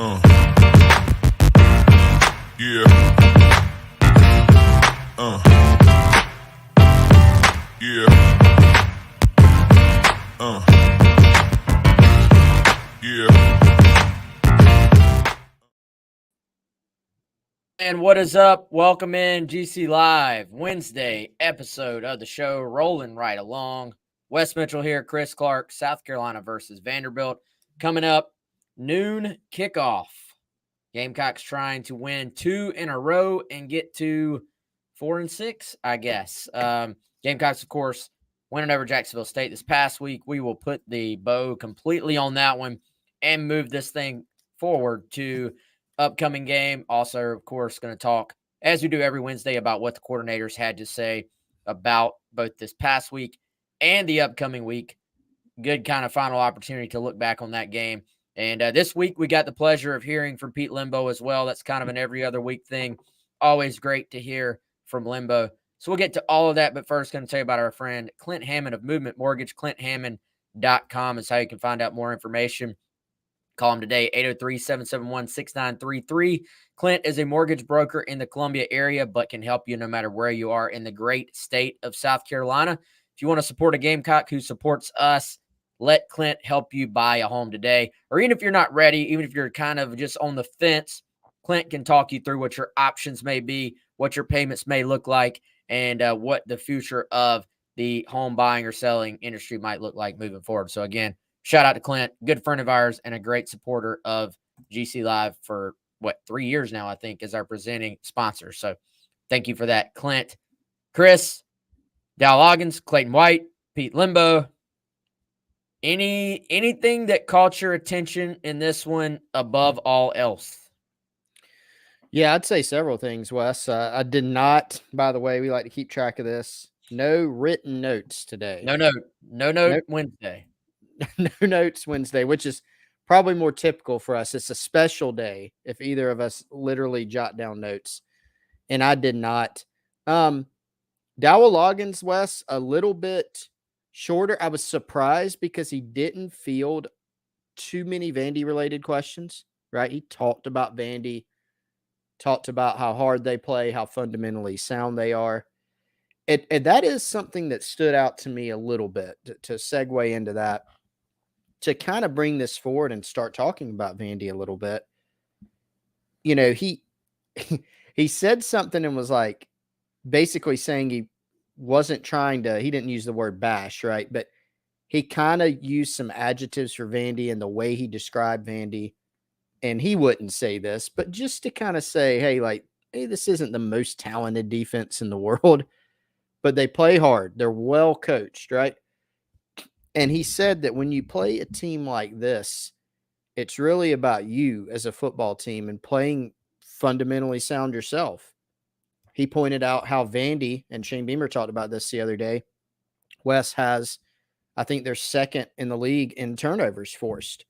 Yeah. Yeah. Yeah. And what is up? Welcome in GC Live, Wednesday episode of the show, rolling right along. Wes Mitchell here, Chris Clark, South Carolina versus Vanderbilt. Coming up, noon kickoff. Gamecocks trying to win 2 in a row and get to 4-6, I guess. Gamecocks, of course, winning over Jacksonville State this past week. We will put the bow completely on that one and move this thing forward to upcoming game. Also, of course, going to talk, as we do every Wednesday, about what the coordinators had to say about both this past week and the upcoming week. Good kind of final opportunity to look back on that game. And this week, we got the pleasure of hearing from Pete Limbo as well. That's kind of an every other week thing. Always great to hear from Limbo. So we'll get to all of that. But first, going to tell you about our friend Clint Hammond of Movement Mortgage. clint.hammond.com is how you can find out more information. Call him today, 803-771-6933. Clint is a mortgage broker in the Columbia area, but can help you no matter where you are in the great state of South Carolina. If you want to support a Gamecock who supports us, let Clint help you buy a home today. Or even if you're not ready, even if you're kind of just on the fence, Clint can talk you through what your options may be, what your payments may look like, and what the future of the home buying or selling industry might look like moving forward. So again, shout out to Clint, good friend of ours and a great supporter of GC Live for 3 years now, I think, as our presenting sponsor. So thank you for that, Clint. Chris, Dow Loggins, Clayton White, Pete Limbo. Anything that caught your attention in this one above all else? Yeah, I'd say several things, Wes. I did not, by the way, we like to keep track of this. No written notes today. No note Wednesday. No notes Wednesday, which is probably more typical for us. It's a special day if either of us literally jot down notes. And I did not. Dowell Loggins, Wes, a little bit shorter. I was surprised because he didn't field too many Vandy-related questions, right? He talked about Vandy, talked about how hard they play, how fundamentally sound they are. And that is something that stood out to me a little bit to segue into that, to kind of bring this forward and start talking about Vandy a little bit. You know, he said something and was like basically saying he wasn't trying to, he didn't use the word bash, right? But he kind of used some adjectives for Vandy and the way he described Vandy. And he wouldn't say this, but just to kind of say, hey, this isn't the most talented defense in the world, but they play hard. They're well coached, right? And he said that when you play a team like this, it's really about you as a football team and playing fundamentally sound yourself. He pointed out how Vandy, and Shane Beamer talked about this the other day, Wes has, I think they're second in the league in turnovers forced.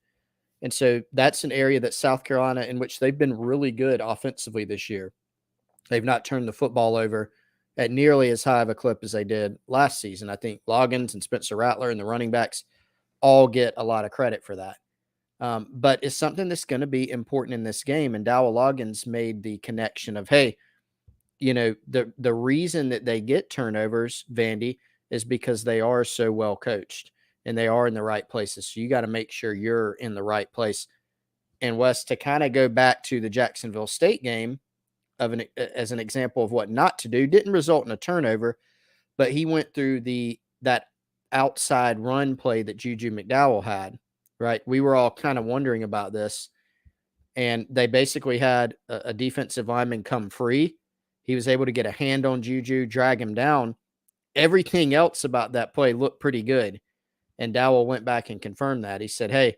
And so that's an area that South Carolina, in which they've been really good offensively this year. They've not turned the football over at nearly as high of a clip as they did last season. I think Loggins and Spencer Rattler and the running backs all get a lot of credit for that. But it's something that's going to be important in this game. And Dowell Loggins made the connection of, hey, you know, the reason that they get turnovers, Vandy, is because they are so well coached and they are in the right places. So you got to make sure you're in the right place. And Wes, to kind of go back to the Jacksonville State game as an example of what not to do, didn't result in a turnover, but he went through that outside run play that Juju McDowell had, right? We were all kind of wondering about this. And they basically had a defensive lineman come free. He was able to get a hand on Juju, drag him down. Everything else about that play looked pretty good. And Dowell went back and confirmed that. He said, hey,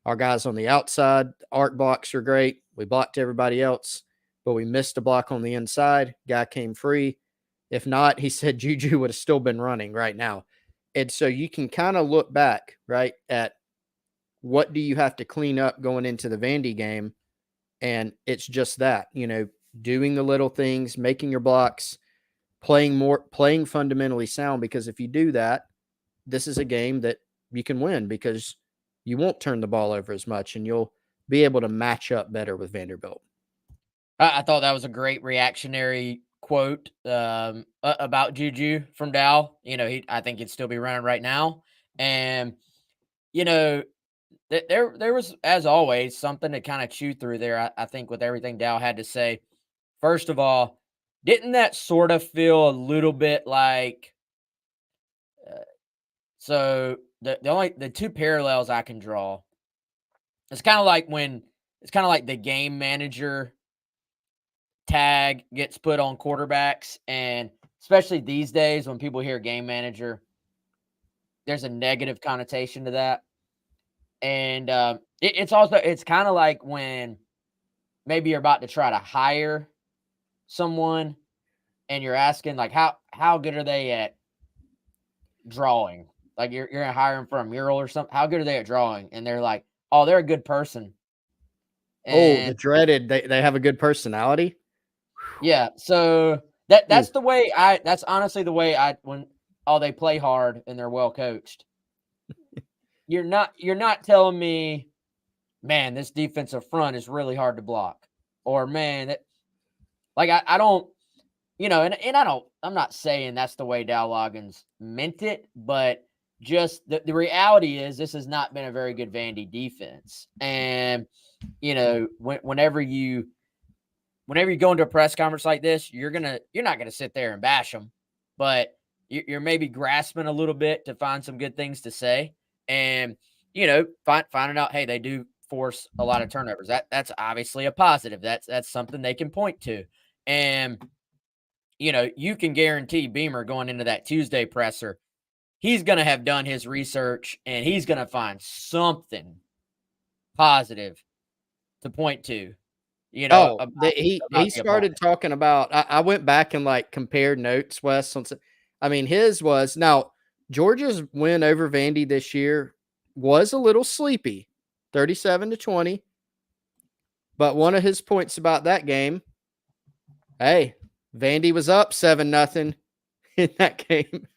our guys on the outside, arc blocks are great. We blocked everybody else, but we missed a block on the inside. Guy came free. If not, he said Juju would have still been running right now. And so you can kind of look back, right, at what do you have to clean up going into the Vandy game. And it's just that, you know, doing the little things, making your blocks, playing fundamentally sound, because if you do that, this is a game that you can win because you won't turn the ball over as much and you'll be able to match up better with Vanderbilt. I thought that was a great reactionary quote about Juju from Dow. I think he'd still be running right now. And, there was, as always, something to kind of chew through there, I think, with everything Dow had to say. First of all, didn't that sort of feel a little bit like so the two parallels I can draw. It's kind of like the game manager tag gets put on quarterbacks, and especially these days when people hear game manager, there's a negative connotation to that. And it's kind of like when maybe you're about to try to hire someone and you're asking like how good are they at drawing? Like you're gonna hire them for a mural or something. How good are they at drawing? And they're like, oh, they're a good person. Oh, the And dreaded, they have a good personality. yeah, so that's the way that's honestly the way when they play hard and they're well coached. You're not telling me, man, this defensive front is really hard to block, or man, I don't, and I'm not saying that's the way Dow Loggins meant it, but just the reality is this has not been a very good Vandy defense. And, whenever you go into a press conference like this, you're not going to sit there and bash them, but you're maybe grasping a little bit to find some good things to say. And, finding out, hey, they do force a lot of turnovers. That's obviously a positive. That's something they can point to. And, you can guarantee Beamer going into that Tuesday presser, he's going to have done his research and he's going to find something positive to point to, Oh, he about the started opponent. talking about. I went back and compared notes, Wes. I mean, his was now Georgia's win over Vandy this year was a little sleepy, 37-20. But one of his points about that game, hey, Vandy was up 7-0 in that game,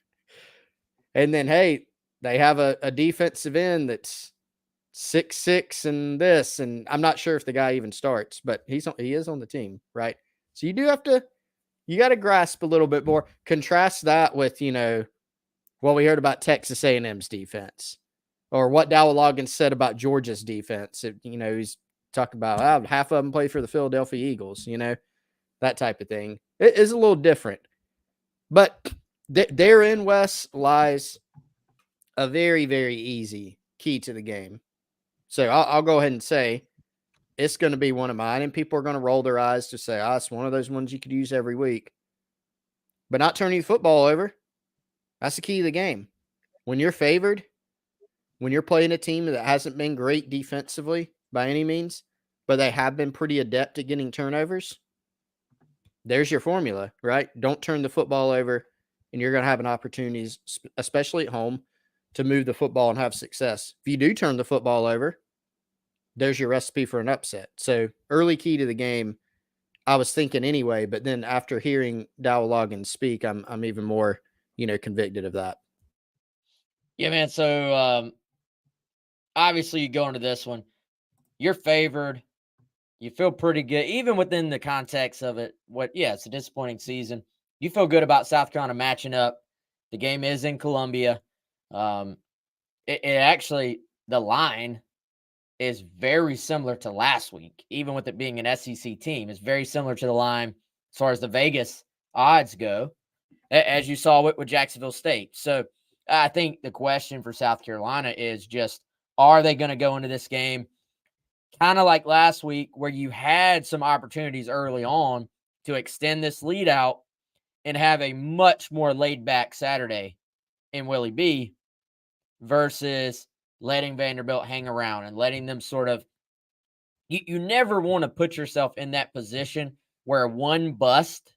and then hey, they have a defensive end that's 6'6" and this, and I'm not sure if the guy even starts, but he is on the team, right? So you got to grasp a little bit more. Contrast that with what we heard about Texas A&M's defense, or what Dow Loggins said about Georgia's defense. He's talking about half of them play for the Philadelphia Eagles, that type of thing. It is a little different, but therein, Wes, lies a very, very easy key to the game. So I'll go ahead and say it's going to be one of mine, and people are going to roll their eyes to say, it's one of those ones you could use every week. But not turning the football over, that's the key to the game. When you're favored, when you're playing a team that hasn't been great defensively by any means, but they have been pretty adept at getting turnovers, there's your formula, right? Don't turn the football over, and you're going to have an opportunity, especially at home, to move the football and have success. If you do turn the football over, there's your recipe for an upset. So early key to the game, I was thinking anyway, but then after hearing Dow Loggins speak, I'm even more, convicted of that. Yeah, man. So obviously you go into this one, you're favored. You feel pretty good, even within the context of it. It's a disappointing season. You feel good about South Carolina matching up. The game is in Columbia. It actually, the line is very similar to last week, even with it being an SEC team. It's very similar to the line as far as the Vegas odds go, as you saw with Jacksonville State. So I think the question for South Carolina is just, are they going to go into this game kind of like last week, where you had some opportunities early on to extend this lead out and have a much more laid back Saturday in Willie B, versus letting Vanderbilt hang around and letting them sort of, you never want to put yourself in that position where one bust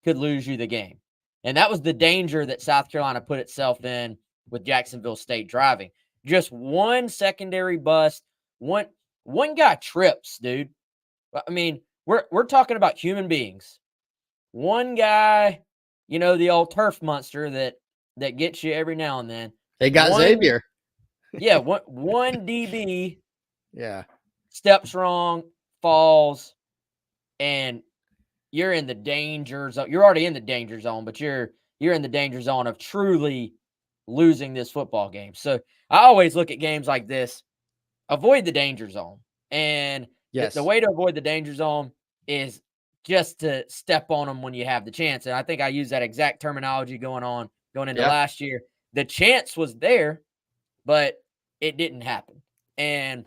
could lose you the game. And that was the danger that South Carolina put itself in with Jacksonville State driving. Just one secondary bust, one guy trips, dude. I mean, we're talking about human beings. One guy, the old turf monster that gets you every now and then. They got Xavier. Yeah, one DB Yeah. steps wrong, falls, and you're in the danger zone. You're already in the danger zone, but you're in the danger zone of truly losing this football game. So I always look at games like this, avoid the danger zone. And the Yes. way to avoid the danger zone is just to step on them when you have the chance. And I think I use that exact terminology going into Yeah. last year. The chance was there, but it didn't happen. And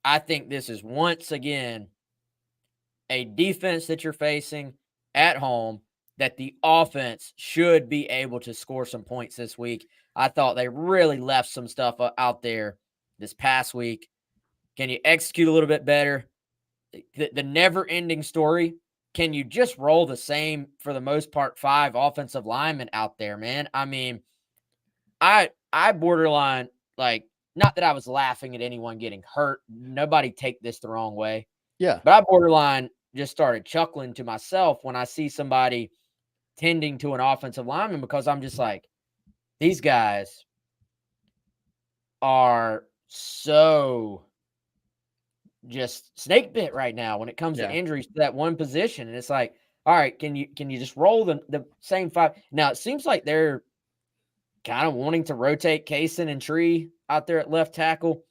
I think this is once again a defense that you're facing at home that the offense should be able to score some points this week. I thought they really left some stuff out there this past week. Can you execute a little bit better? The never ending story. Can you just roll the same, for the most part, 5 offensive linemen out there, man? I mean, I borderline, like, not that I was laughing at anyone getting hurt. Nobody take this the wrong way. Yeah. But I borderline just started chuckling to myself when I see somebody tending to an offensive lineman, because I'm just like, these guys are so just snake bit right now when it comes to Yeah. injuries to that one position. And it's like, all right, can you just roll the same 5? Now it seems like they're kind of wanting to rotate Kaysen and Tree out there at left tackle.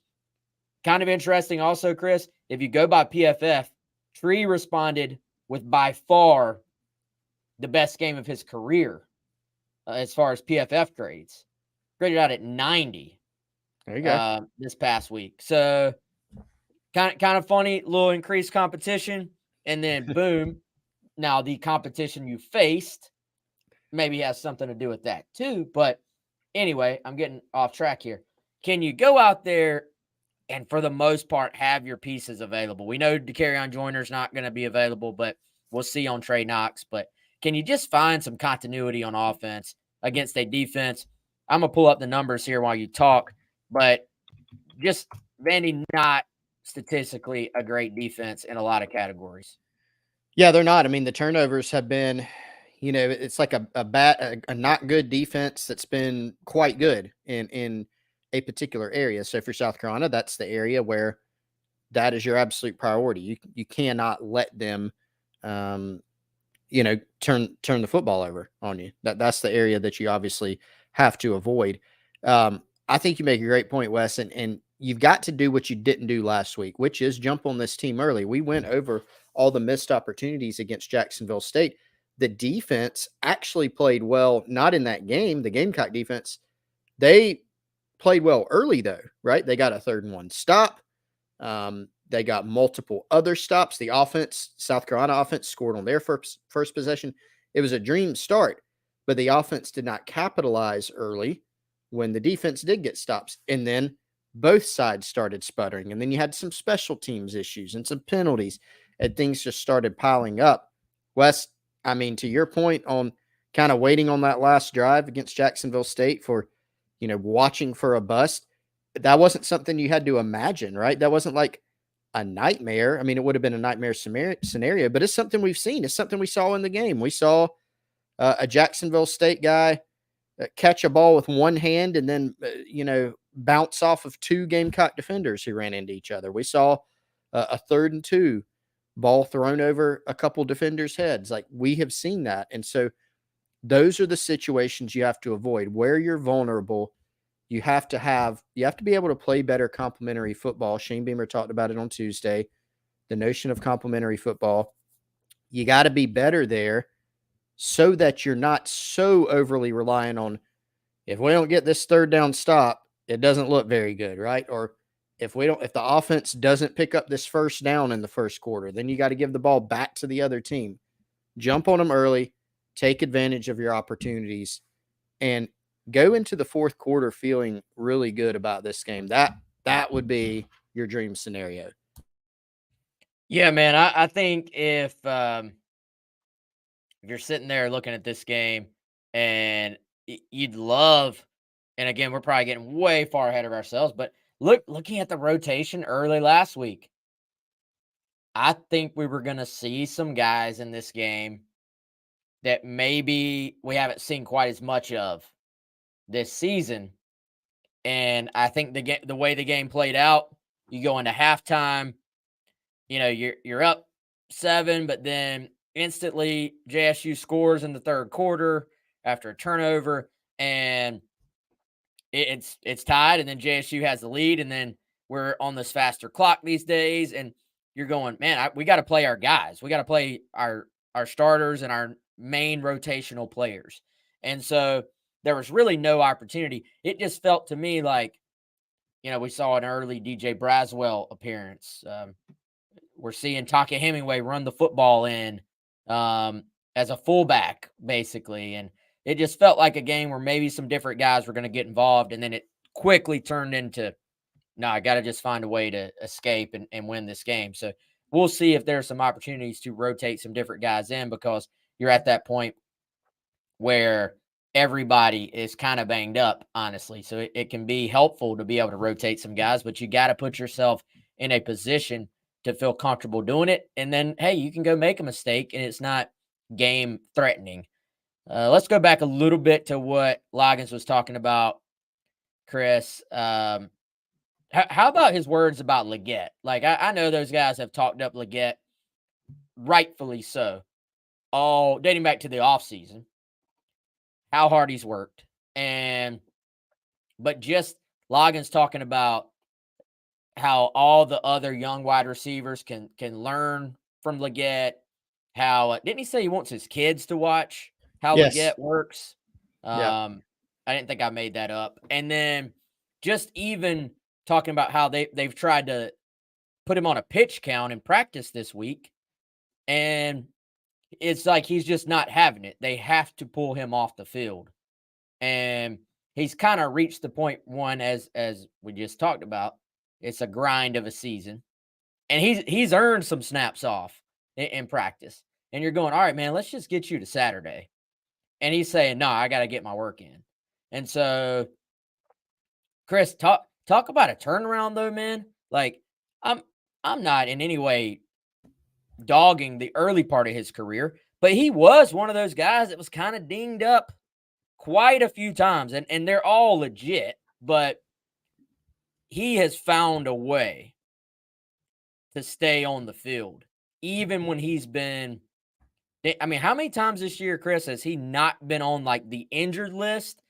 Kind of interesting also, Chris, if you go by PFF, Tree responded with by far the best game of his career as far as PFF grades. Graded out at 90 There you go. this past week. So kind of funny, little increased competition. And then boom, now the competition you faced maybe has something to do with that too. But anyway, I'm getting off track here. Can you go out there and, for the most part, have your pieces available? We know DeCarrion Joyner's not going to be available, but we'll see on Trey Knox. But can you just find some continuity on offense against a defense? I'm going to pull up the numbers here while you talk, but just Vandy not statistically a great defense in a lot of categories. Yeah, they're not. I mean, the turnovers have been, it's like a not good defense that's been quite good in a particular area. So for South Carolina, that's the area where that is your absolute priority. You cannot let them, turn the football over on you. That's the area that you obviously have to avoid. I think you make a great point, Wes, and you've got to do what you didn't do last week, which is jump on this team early. We went over all the missed opportunities against Jacksonville State. The defense actually played well, not in that game. The Gamecock defense, they played well early, though, right? They got a 3rd and 1 stop. They got multiple other stops. The offense, South Carolina offense, scored on their first possession. It was a dream start, but the offense did not capitalize early when the defense did get stops. And then both sides started sputtering. And then you had some special teams issues and some penalties, and things just started piling up. Wes, I mean, to your point on kind of waiting on that last drive against Jacksonville State for, watching for a bust, that wasn't something you had to imagine, right? That wasn't like a nightmare. I mean, it would have been a nightmare scenario, but it's something we've seen. It's something we saw in the game. We saw a Jacksonville State guy catch a ball with one hand and then, bounce off of 2 Gamecock defenders who ran into each other. We saw a 3rd and 2 ball thrown over a couple defenders' heads. Like, we have seen that. And so those are the situations you have to avoid where you're vulnerable. You have to be able to play better complementary football. Shane Beamer talked about it on Tuesday, the notion of complementary football. You got to be better there so that you're not so overly reliant on, if we don't get this 3rd down stop, it doesn't look very good, right? Or if the offense doesn't pick up this 1st down in the 1st quarter, then you got to give the ball back to the other team. Jump on them early, take advantage of your opportunities, and go into the 4th quarter feeling really good about this game. That would be your dream scenario. Yeah, man. I think if you're sitting there looking at this game and you'd love, and again, we're probably getting way far ahead of ourselves, but looking at the rotation early last week, I think we were going to see some guys in this game that maybe we haven't seen quite as much of this season. And I think the way the game played out, you go into halftime, you're up 7, but then instantly JSU scores in the third quarter after a turnover, and it's tied, and then JSU has the lead, and then we're on this faster clock these days, and you're going, man, we got to play our guys. We got to play our starters and our main rotational players. And so there was really no opportunity. It just felt to me like, we saw an early DJ Braswell appearance. We're seeing Taka Hemingway run the football in as a fullback, basically. And it just felt like a game where maybe some different guys were going to get involved. And then it quickly turned into, no, I got to just find a way to escape and win this game. So we'll see if there's some opportunities to rotate some different guys in, because you're at that point where everybody is kind of banged up, honestly. So it can be helpful to be able to rotate some guys, but you got to put yourself in a position to feel comfortable doing it. And then, hey, you can go make a mistake and it's not game threatening. Let's go back a little bit to what Loggins was talking about, Chris. How about his words about Luedecke? Like, I know those guys have talked up Luedecke, rightfully so, all dating back to the offseason, how hard he's worked. But just Loggins talking about how all the other young wide receivers can learn from Luedecke. How didn't he say he wants his kids to watch how Luedecke works? Yeah. I didn't think I made that up. And then just even talking about how they've tried to put him on a pitch count in practice this week, and it's like he's just not having it. They have to pull him off the field, and he's kind of reached the point one, as we just talked about. It's a grind of a season, and he's earned some snaps off in practice. And you're going, all right, man, let's just get you to Saturday. And he's saying, no, I got to get my work in. And so, Chris, talk about a turnaround though, man. Like, I'm not in any way dogging the early part of his career, but he was one of those guys that was kind of dinged up quite a few times, and they're all legit, but he has found a way to stay on the field, even when he's been. I mean, how many times this year, Chris, has he not been on like the injured list?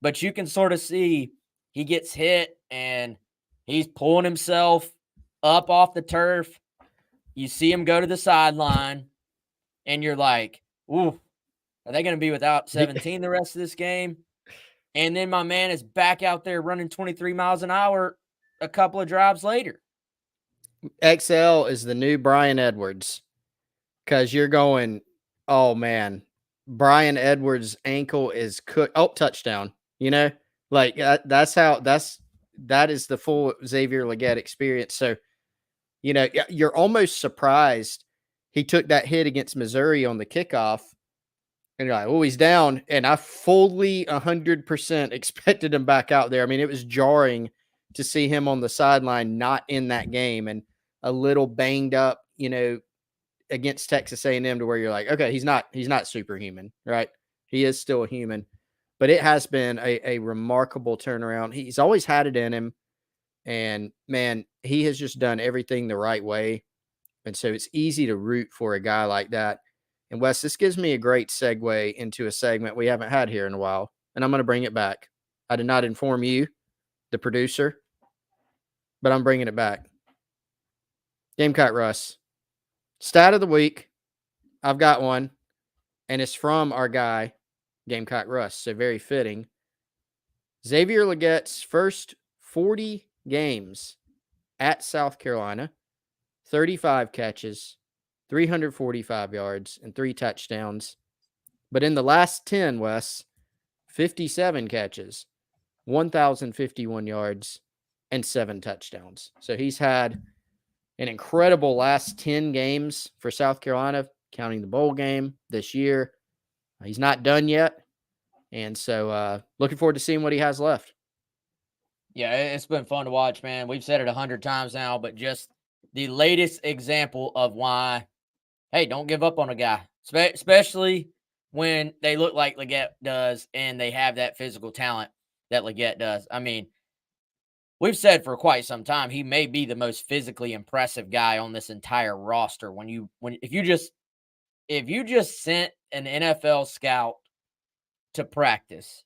But you can sort of see he gets hit and he's pulling himself up off the turf. You see him go to the sideline, and you're like, ooh, are they going to be without 17 the rest of this game? And then my man is back out there running 23 miles an hour a couple of drives later. XL is the new Brian Edwards, because you're going, oh man, Brian Edwards' ankle is cooked. Oh, touchdown. Like that is the full Xavier Luedecke experience. So, you're almost surprised he took that hit against Missouri on the kickoff. And you're like, oh, he's down. And I fully 100% expected him back out there. I mean, it was jarring to see him on the sideline, not in that game, and a little banged up, against Texas A&M, to where you're like, okay, he's not superhuman, right? He is still a human. But it has been a remarkable turnaround. He's always had it in him. And, man, he has just done everything the right way. And so it's easy to root for a guy like that. And, Wes, this gives me a great segue into a segment we haven't had here in a while. And I'm going to bring it back. I did not inform you, the producer, but I'm bringing it back. Gamecock Russ. Stat of the week. I've got one. And it's from our guy, Gamecock Russ. So very fitting. Xavier Luedecke's first 40 games at South Carolina, 35 catches, 345 yards, and 3 touchdowns. But in the last 10, Wes, 57 catches, 1,051 yards, and 7 touchdowns. So he's had an incredible last 10 games for South Carolina, counting the bowl game this year. He's not done yet. And so looking forward to seeing what he has left. Yeah, it's been fun to watch, man. We've said it 100 times now, but just the latest example of why, hey, don't give up on a guy, especially when they look like Luedecke does and they have that physical talent that Luedecke does. I mean, we've said for quite some time he may be the most physically impressive guy on this entire roster. If you just sent an NFL scout to practice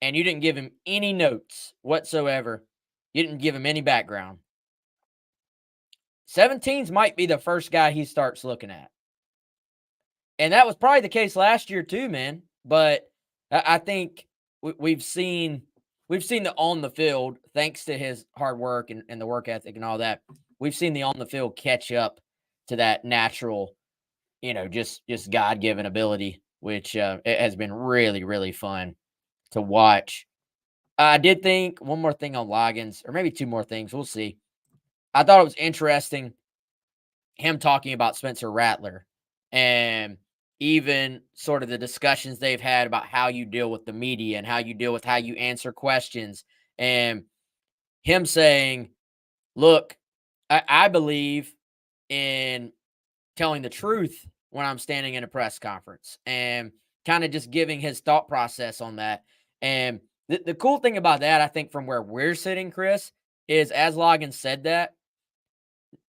and you didn't give him any notes whatsoever, you didn't give him any background, 17s might be the first guy he starts looking at. And that was probably the case last year too, man. But I think we've seen the on the field, thanks to his hard work and the work ethic and all that. We've seen the on the field catch up to that natural, just God given ability, which it has been really, really fun to watch. I did think one more thing on Loggins, or maybe two more things. We'll see. I thought it was interesting him talking about Spencer Rattler and even sort of the discussions they've had about how you deal with the media and how you answer questions, and him saying, look, I believe in telling the truth when I'm standing in a press conference, and kind of just giving his thought process on that. And the cool thing about that, I think, from where we're sitting, Chris, is as Loggins said that,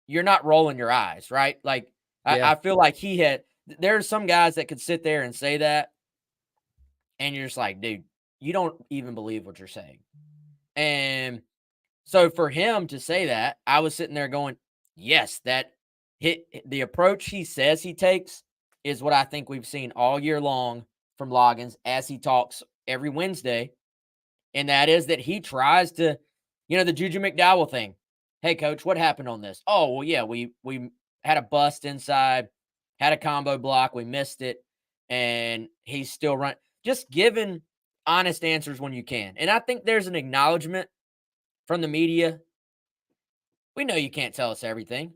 you're not rolling your eyes, right? Like, Yeah. I feel like there's some guys that could sit there and say that, and you're just like, dude, you don't even believe what you're saying. And so for him to say that, I was sitting there going, yes, the approach he says he takes is what I think we've seen all year long from Loggins as he talks every Wednesday. And that is that he tries to, the Juju McDowell thing. Hey, coach, what happened on this? Oh, well, yeah, we had a bust inside, had a combo block, we missed it, and he's still running. Just giving honest answers when you can. And I think there's an acknowledgement from the media. We know you can't tell us everything.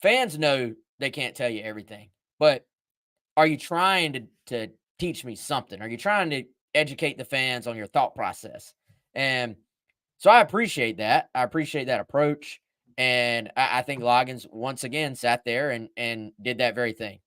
Fans know they can't tell you everything. But are you trying to teach me something? Are you trying to educate the fans on your thought process? And so I appreciate that. I appreciate that approach. And I think Loggins once again sat there and did that very thing.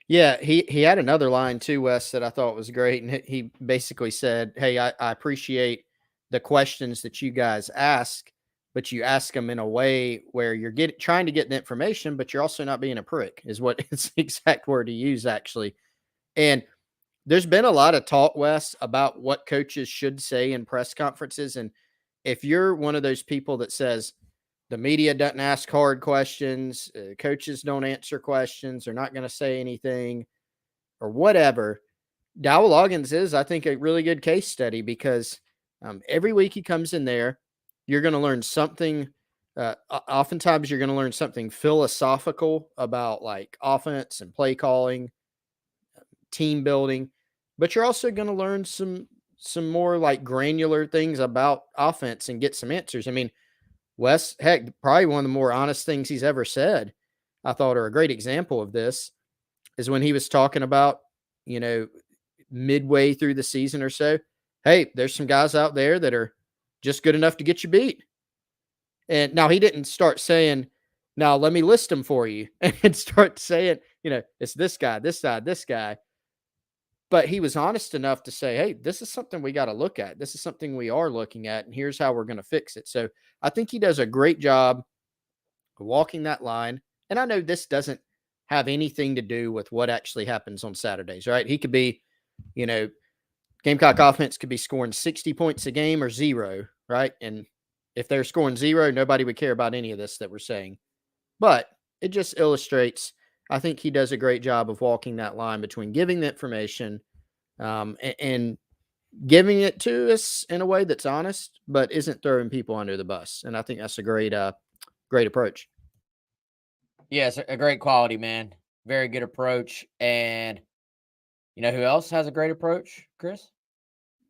Yeah, he had another line too, Wes, that I thought was great, and he basically said, "Hey, I appreciate the questions that you guys ask, but you ask them in a way where you're trying to get the information, but you're also not being a prick." Is what it's the exact word to use, actually. And there's been a lot of talk, Wes, about what coaches should say in press conferences, and if you're one of those people that says the media doesn't ask hard questions, coaches don't answer questions, they're not going to say anything or whatever, Dowell Loggins is, I think, a really good case study because every week he comes in there, you're going to learn something. Oftentimes, you're going to learn something philosophical about like offense and play calling, team building, but you're also going to learn some more like granular things about offense and get some answers. I mean, Wes, heck, probably one of the more honest things he's ever said, I thought, are a great example of this, is when he was talking about, midway through the season or so, hey, there's some guys out there that are just good enough to get you beat. And now he didn't start saying, now let me list them for you, and start saying, it's this guy, this side, this guy. But he was honest enough to say, hey, this is something we got to look at. This is something we are looking at, and here's how we're going to fix it. So I think he does a great job of walking that line. And I know this doesn't have anything to do with what actually happens on Saturdays, right? He could be, Gamecock offense could be scoring 60 points a game or 0, right? And if they're scoring 0, nobody would care about any of this that we're saying. But it just illustrates, I think he does a great job of walking that line between giving the information and giving it to us in a way that's honest, but isn't throwing people under the bus. And I think that's a great approach. Yes, a great quality, man. Very good approach. And you know who else has a great approach, Chris?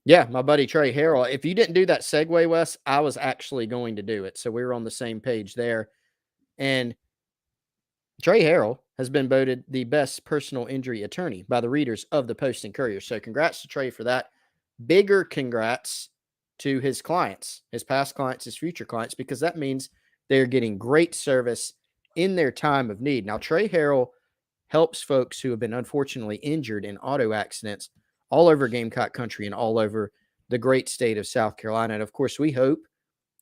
Yeah, my buddy Trey Harrell. If you didn't do that segue, Wes, I was actually going to do it. So we were on the same page there. And Trey Harrell has been voted the best personal injury attorney by the readers of the Post and Courier. So congrats to Trey for that. Bigger congrats to his clients, his past clients, his future clients, because that means they're getting great service in their time of need. Now, Trey Harrell helps folks who have been unfortunately injured in auto accidents all over Gamecock country and all over the great state of South Carolina. And of course, we hope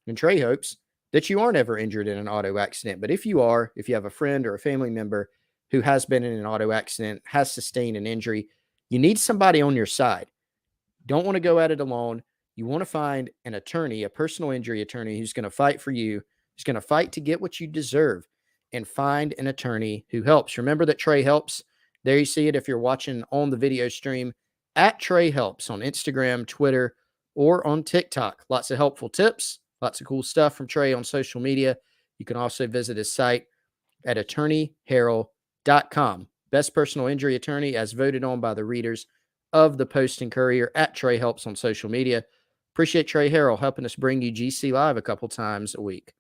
And Trey hopes that you aren't ever injured in an auto accident. But if you are, if you have a friend or a family member who has been in an auto accident, has sustained an injury, you need somebody on your side. Don't want to go at it alone. You want to find an attorney, a personal injury attorney who's going to fight for you, who's going to fight to get what you deserve, and find an attorney who helps. Remember that Trey helps. There you see it if you're watching on the video stream at Trey Helps on Instagram, Twitter, or on TikTok. Lots of helpful tips, lots of cool stuff from Trey on social media. You can also visit his site at attorneyharrell.com. Best personal injury attorney as voted on by the readers of the Post and Courier at Trey Helps on social media. Appreciate Trey Harrell helping us bring you GC Live a couple times a week.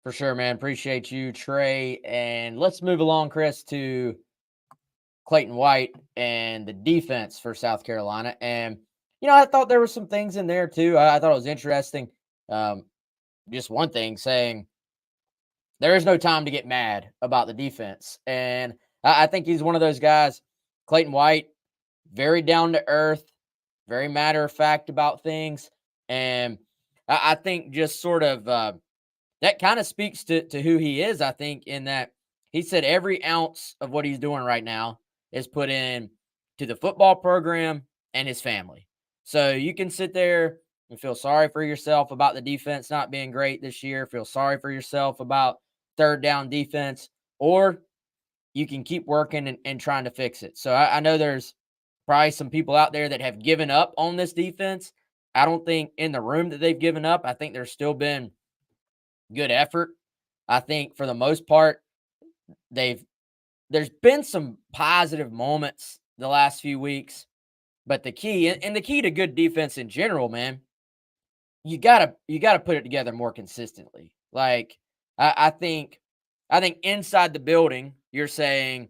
For sure, man. Appreciate you, Trey. And let's move along, Chris, to Clayton White and the defense for South Carolina. And, I thought there were some things in there too. I thought it was interesting. Just one thing saying there is no time to get mad about the defense. And I think he's one of those guys, Clayton White, very down to earth, very matter of fact about things. And I think just sort of that kind of speaks to who he is, I think, in that he said every ounce of what he's doing right now is put in to the football program and his family. So you can sit there and feel sorry for yourself about the defense not being great this year, feel sorry for yourself about third down defense, or you can keep working and trying to fix it. So I know there's probably some people out there that have given up on this defense. I don't think in the room that they've given up. I think there's still been good effort. I think for the most part, there's been some positive moments the last few weeks, but the key and the key to good defense in general, man, you gotta put it together more consistently. Like I think inside the building, you're saying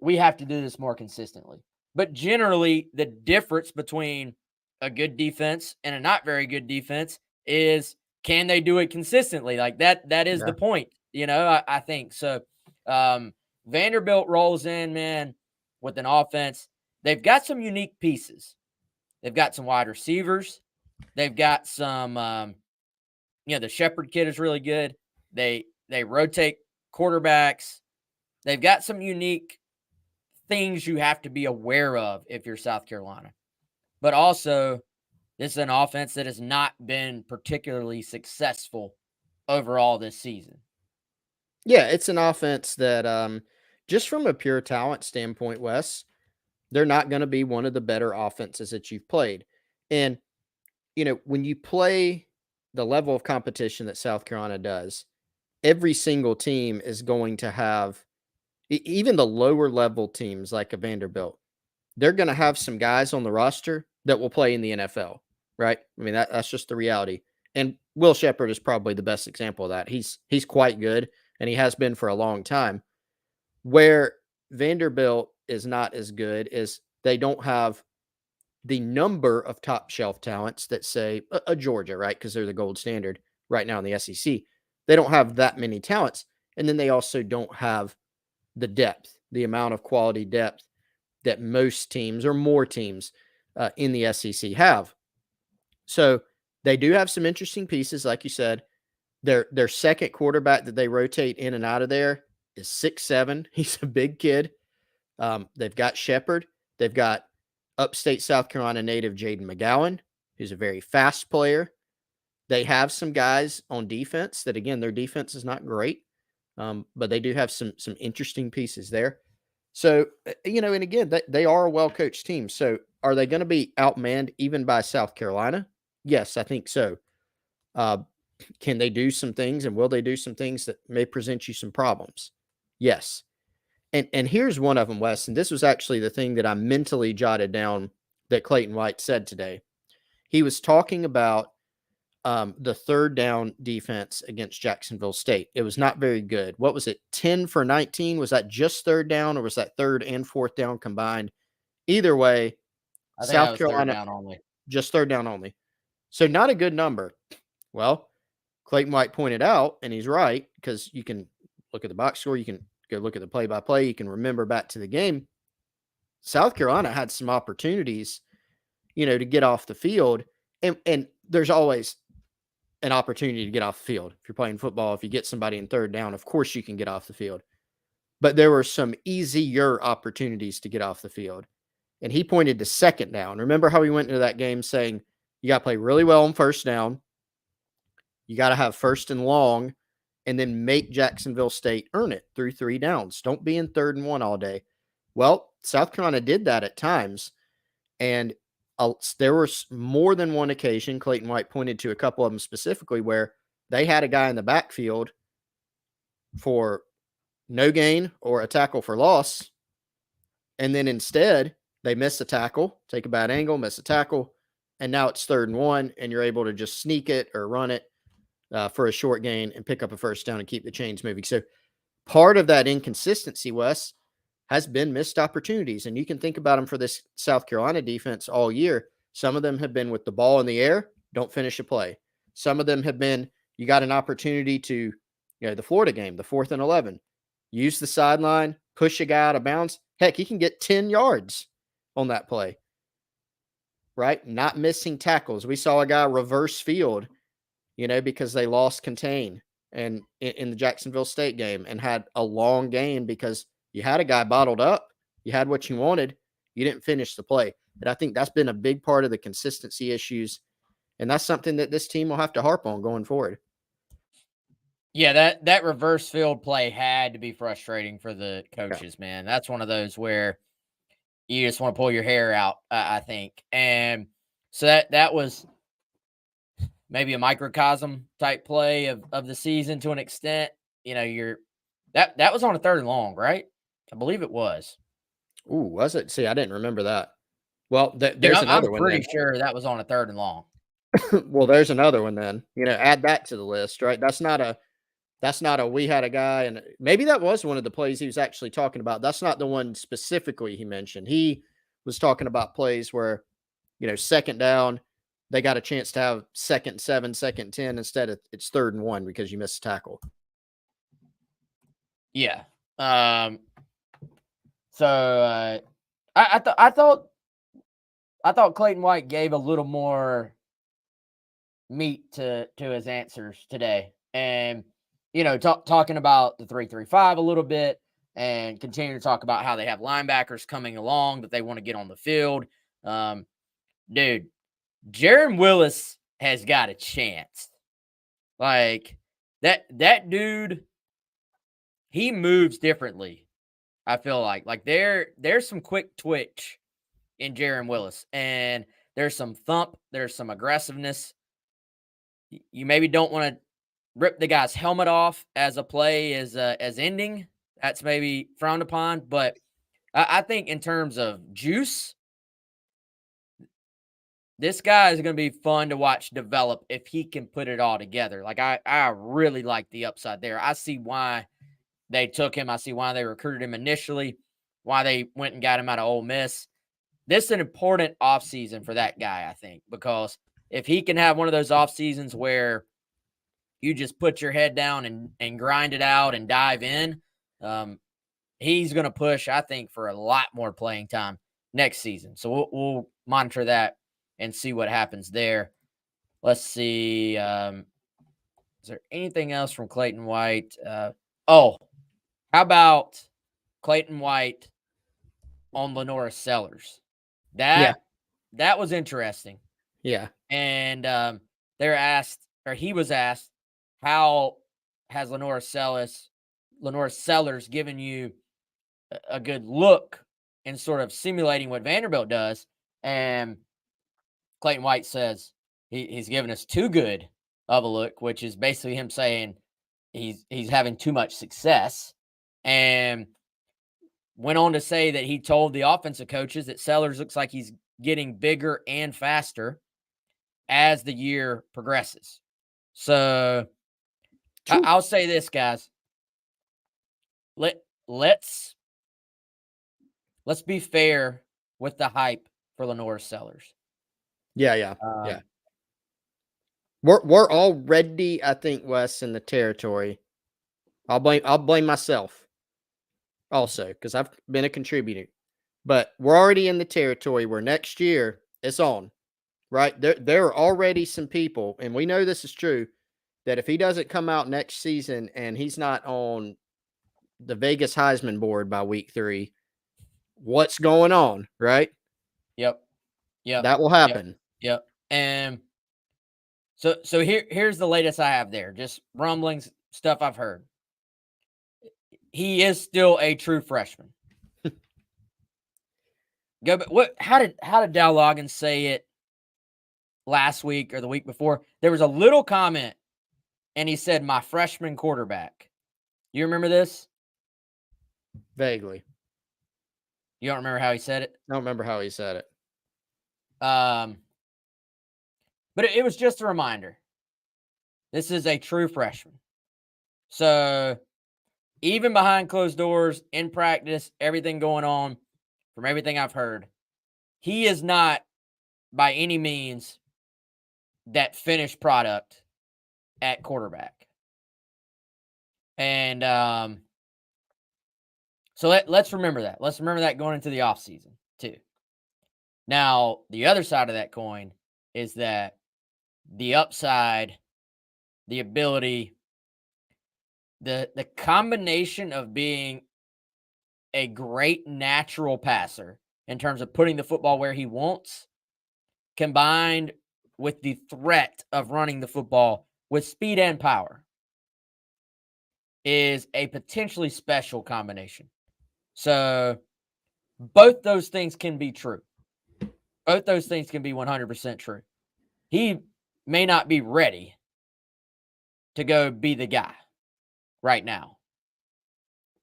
we have to do this more consistently. But generally, the difference between a good defense and a not very good defense is can they do it consistently? Like that is the point. I think so. Vanderbilt rolls in, man, with an offense. They've got some unique pieces. They've got some wide receivers. They've got some, the Shepherd kid is really good. They rotate quarterbacks. They've got some unique things you have to be aware of if you're South Carolina. But also, this is an offense that has not been particularly successful overall this season. Yeah, it's an offense that just from a pure talent standpoint, Wes, they're not going to be one of the better offenses that you've played. And, when you play the level of competition that South Carolina does, every single team is going to have, even the lower level teams like a Vanderbilt, they're going to have some guys on the roster that will play in the NFL, right? I mean, that's just the reality. And Will Shepherd is probably the best example of that. He's quite good, and he has been for a long time. Where Vanderbilt is not as good is they don't have the number of top shelf talents that say a Georgia, right? Because they're the gold standard right now in the SEC. They don't have that many talents. And then they also don't have the depth, the amount of quality depth that most teams or more teams in the SEC have. So they do have some interesting pieces, like you said. Their second quarterback that they rotate in and out of there is 6'7". He's a big kid. They've got Shepherd. They've got upstate South Carolina native Jaden McGowan, who's a very fast player. They have some guys on defense that, again, their defense is not great, but they do have some interesting pieces there. So, and again, they are a well-coached team. So are they going to be outmanned even by South Carolina? Yes, I think so. Can they do some things, and will they do some things that may present you some problems? Yes. And here's one of them, Wes, and this was actually the thing that I mentally jotted down that Clayton White said today. He was talking about the third down defense against Jacksonville State. It was not very good. What was it, 10 for 19? Was that just third down, or was that third and fourth down combined? Either way, I think South that was Carolina, third down only. just third down only. So not a good number. Well, Clayton White pointed out, and he's right, because you can look at the box score, you can go look at the play-by-play, you can remember back to the game. South Carolina had some opportunities, to get off the field, And there's always an opportunity to get off the field. If you're playing football, if you get somebody in third down, of course you can get off the field. But there were some easier opportunities to get off the field. And he pointed to second down. Remember how he went into that game saying, you got to play really well on first down. You got to have first and long, and then make Jacksonville State earn it through 3 downs. Don't be in 3rd and 1 all day. Well, South Carolina did that at times. And there was more than one occasion, Clayton White pointed to a couple of them specifically, where they had a guy in the backfield for no gain or a tackle for loss. And then instead, they miss a tackle, take a bad angle, miss a tackle, and now it's 3rd and 1, and you're able to just sneak it or run it for a short gain and pick up a first down and keep the chains moving. So part of that inconsistency, Wes, has been missed opportunities. And you can think about them for this South Carolina defense all year. Some of them have been with the ball in the air, don't finish a play. Some of them have been, you got an opportunity to, the Florida game, the 4th and 11, use the sideline, push a guy out of bounds. Heck, he can get 10 yards on that play, right? Not missing tackles. We saw a guy reverse field, because they lost contain and in the Jacksonville State game and had a long game because you had a guy bottled up. You had what you wanted. You didn't finish the play. And I think that's been a big part of the consistency issues. And that's something that this team will have to harp on going forward. Yeah, that reverse field play had to be frustrating for the coaches, man. That's one of those where you just want to pull your hair out, I think. And so that was maybe a microcosm type play of the season to an extent. That was on a 3rd and long, right? I believe it was. Ooh, was it? See, I didn't remember that. Well, there's another one. I'm pretty sure that was on a 3rd and long. Well, there's another one then. Add that to the list, right? That's not a we had a guy, and maybe that was one of the plays he was actually talking about. That's not the one specifically he mentioned. He was talking about plays where, 2nd down, they got a chance to have 2nd and 7, 2nd and 10 instead of it's 3rd and 1 because you missed a tackle. Yeah. So I thought Clayton White gave a little more meat to his answers today, and talking about the 3-3-5 a little bit, and continue to talk about how they have linebackers coming along that they want to get on the field. Dude, Jaron Willis has got a chance. Like that dude, he moves differently. I feel like there's some quick twitch in Jaron Willis, and there's some thump, there's some aggressiveness. You maybe don't want to rip the guy's helmet off as a play as ending. That's maybe frowned upon, but I think in terms of juice, this guy is going to be fun to watch develop if he can put it all together. Like I really like the upside there. I see why they took him. I see why they recruited him initially, why they went and got him out of Ole Miss. This is an important offseason for that guy, I think, because if he can have one of those off seasons where you just put your head down and grind it out and dive in, he's going to push, I think, for a lot more playing time next season. So we'll monitor that and see what happens there. Let's see. Is there anything else from Clayton White? How about Clayton White on Lenora Sellers? That was interesting. Yeah. And he was asked, how has Lenora Sellers given you a good look in sort of simulating what Vanderbilt does? And Clayton White says he's given us too good of a look, which is basically him saying he's having too much success, and went on to say that he told the offensive coaches that Sellers looks like he's getting bigger and faster as the year progresses. So I'll say this, guys. Let's be fair with the hype for Lenora Sellers. Yeah. We're already, I think, Wes, in the territory. I'll blame myself also because I've been a contributor. But we're already in the territory where next year it's on. right? There are already some people, and we know this is true, that if he doesn't come out next season and he's not on the Vegas Heisman board by week 3, what's going on, right? Yep. Yep. That will Yep. happen. Yep. And so here's the latest I have there. Just rumblings, stuff I've heard. He is still a true freshman. How did Dow Loggins say it last week or the week before? There was a little comment and he said, "My freshman quarterback." You remember this? Vaguely. You don't remember how he said it? I don't remember how he said it. But it was just a reminder. This is a true freshman. So even behind closed doors, in practice, everything going on, from everything I've heard, he is not by any means that finished product at quarterback. And so let's remember that. Let's remember that going into the offseason too. Now, the other side of that coin is that the upside, the ability, the combination of being a great natural passer in terms of putting the football where he wants, combined with the threat of running the football with speed and power, is a potentially special combination. So both those things can be true. Both those things can be 100% true. He may not be ready to go be the guy right now,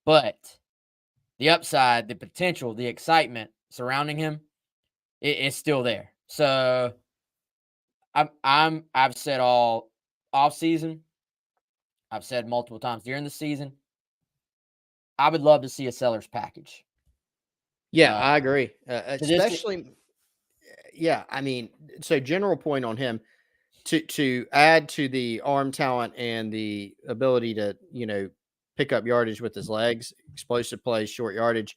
but the upside, the potential, the excitement surrounding him is still there. So I've said all off season, I've said multiple times during the season, I would love to see a seller's package. Yeah, I agree. This, Especially, yeah. I mean, so general point on him to add to the arm talent and the ability to pick up yardage with his legs, explosive plays, short yardage.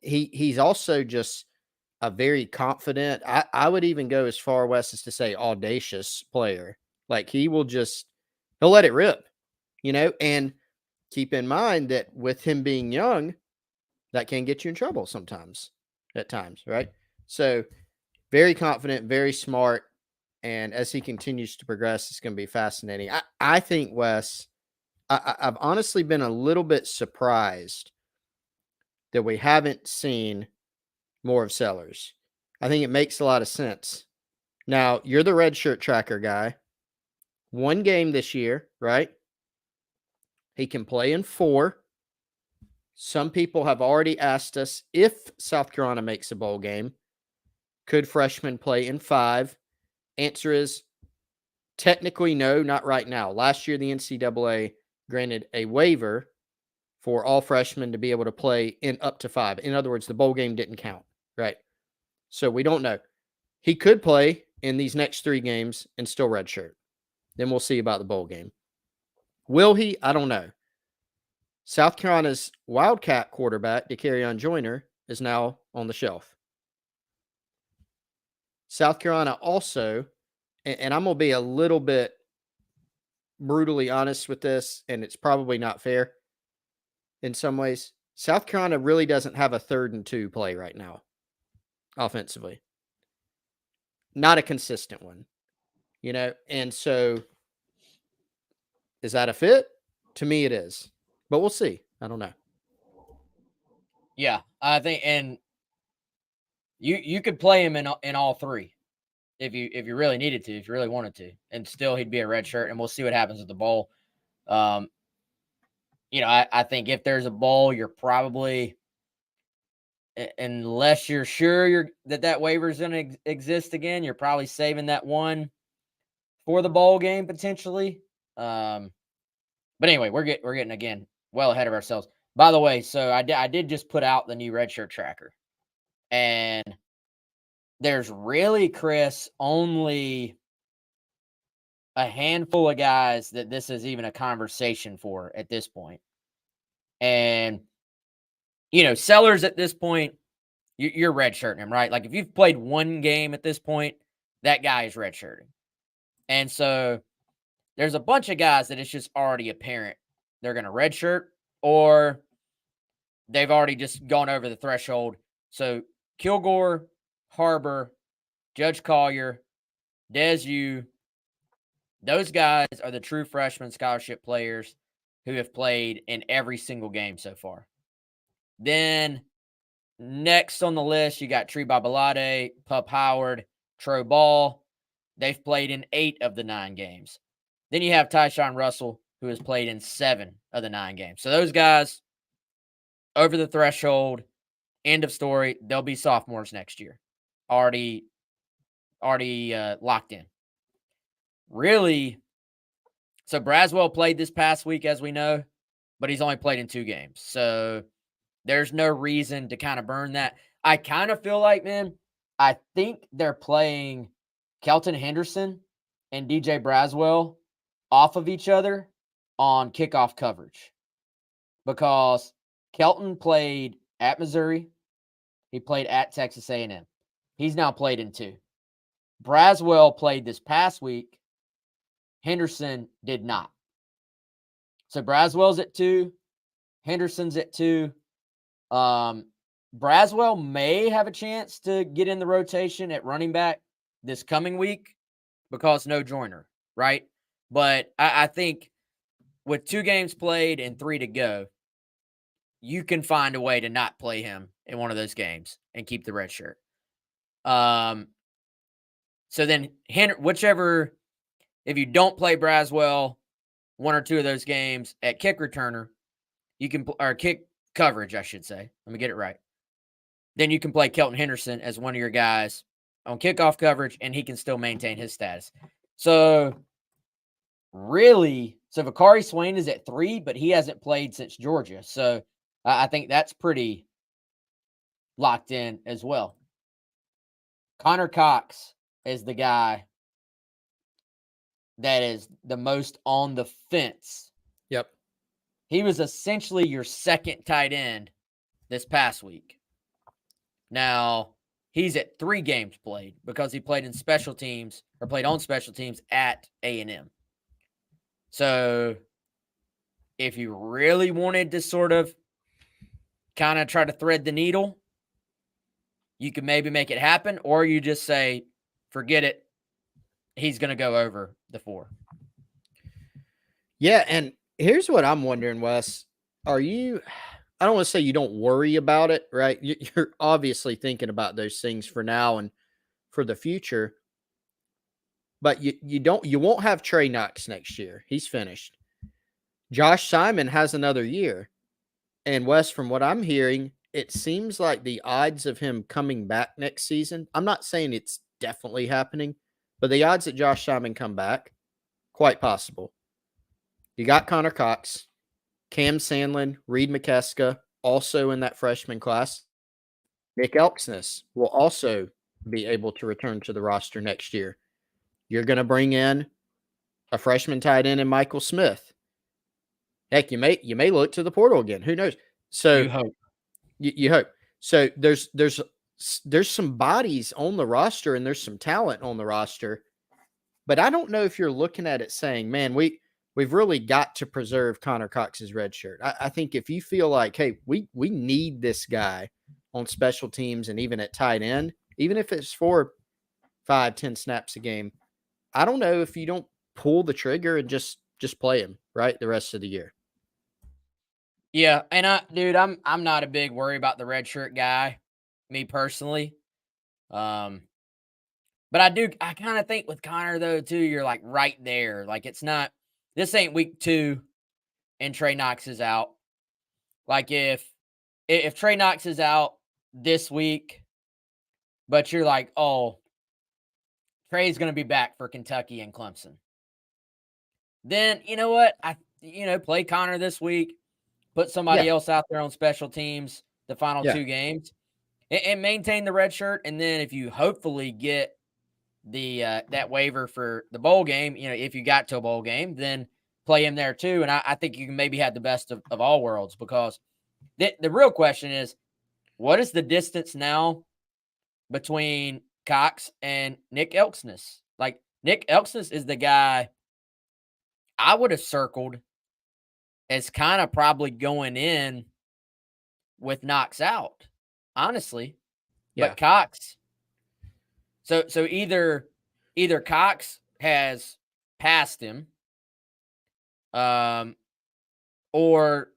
He's also just a very confident. I would even go as far west as to say audacious player. Like he'll let it rip, and keep in mind that with him being young, that can get you in trouble sometimes at times, right? So very confident, very smart. And as he continues to progress, it's going to be fascinating. I think, Wes, I've honestly been a little bit surprised that we haven't seen more of Sellers. I think it makes a lot of sense. Now, you're the red shirt tracker guy. 1 game this year, right? He can play in 4. Some people have already asked us if South Carolina makes a bowl game, could freshmen play in 5? Answer is technically no, not right now. Last year, the NCAA granted a waiver for all freshmen to be able to play in up to 5. In other words, the bowl game didn't count, right? So we don't know. He could play in these next 3 games and still redshirt. Then we'll see about the bowl game. Will he? I don't know. South Carolina's Wildcat quarterback, DeCarrion Joyner, is now on the shelf. South Carolina also, and I'm going to be a little bit brutally honest with this, and it's probably not fair in some ways. South Carolina really doesn't have a 3rd and 2 play right now, offensively. Not a consistent one, and so is that a fit? To me, it is, but we'll see. I don't know. yeah, I think, and you could play him in all 3 if you really needed to, if you really wanted to, and still he'd be a red shirt. And we'll see what happens with the bowl. I think if there's a bowl, you're probably, unless you're sure that waiver is going to exist again, you're probably saving that one for the bowl game potentially. But anyway, we're getting again well ahead of ourselves. By the way, so I did just put out the new redshirt tracker, and there's really, Chris, only a handful of guys that this is even a conversation for at this point. And Sellers at this point, you're redshirting him, right? Like if you've played 1 game at this point, that guy is redshirting. And so there's a bunch of guys that it's just already apparent they're going to redshirt, or they've already just gone over the threshold. So Kilgore, Harbor, Judge Collier, Desu, those guys are the true freshman scholarship players who have played in every single game so far. Then next on the list, you got Tree Babalade, Pup Howard, Tro Ball. They've played in 8 of the 9 games. Then you have Tyshawn Russell, who has played in 7 of the 9 games. So those guys, over the threshold, end of story. They'll be sophomores next year. Already locked in. Really, so Braswell played this past week, as we know, but he's only played in 2 games. So there's no reason to kind of burn that. I kind of feel like, man, I think they're playing Kelton Henderson and DJ Braswell off of each other on kickoff coverage, because Kelton played at Missouri. He played at Texas A&M. He's now played in 2. Braswell played this past week. Henderson did not. So Braswell's at 2. Henderson's at 2. Braswell may have a chance to get in the rotation at running back this coming week because no Joyner, right? But I think with 2 games played and 3 to go, you can find a way to not play him in one of those games and keep the red shirt. So then whichever, if you don't play Braswell 1 or 2 of those games at kick returner, you can, or kick coverage, I should say. Let me get it right. Then you can play Kelton Henderson as one of your guys on kickoff coverage, and he can still maintain his status. So really, so Vakari Swain is at 3, but he hasn't played since Georgia. So I think that's pretty locked in as well. Connor Cox is the guy that is the most on the fence. Yep. He was essentially your second tight end this past week. Now, he's at 3 games played because he played in special teams, or played on special teams at A&M. So if you really wanted to sort of kind of try to thread the needle, you could maybe make it happen, or you just say, forget it. He's going to go over the 4. Yeah, and here's what I'm wondering, Wes. I don't want to say you don't worry about it, right? You're obviously thinking about those things for now and for the future. But you won't have Trey Knox next year. He's finished. Josh Simon has another year. And Wes, from what I'm hearing, it seems like the odds of him coming back next season, I'm not saying it's definitely happening, but the odds that Josh Simon come back, quite possible. You got Connor Cox, Cam Sandlin, Reed McKeska, also in that freshman class. Nick Elksness will also be able to return to the roster next year. You're going to bring in a freshman tight end in Michael Smith. Heck, you may look to the portal again. Who knows? So You hope. You hope. So there's some bodies on the roster and there's some talent on the roster, but I don't know if you're looking at it saying, man, we've really got to preserve Connor Cox's red shirt. I think if you feel like, hey, we need this guy on special teams and even at tight end, even if it's for 5-10 snaps a game, I don't know if you don't pull the trigger and just play him right the rest of the year. Yeah, and I'm not a big worry about the red shirt guy, me personally. But I kind of think with Connor though too, you're like right there. Like this ain't week 2 and Trey Knox is out. Like if Trey Knox is out this week, but you're like, oh, Trey's going to be back for Kentucky and Clemson. Then you know what? Play Connor this week. Put somebody else out there on special teams the final 2 games and maintain the red shirt. And then if you hopefully get the that waiver for the bowl game, if you got to a bowl game, then play him there too. And I think you can maybe have the best of all worlds, because the real question is, what is the distance now between Cox and Nick Elksnis. Like, Nick Elksnis is the guy I would have circled as kind of probably going in with Knox out, honestly. Yeah. But Cox, so either Cox has passed him, or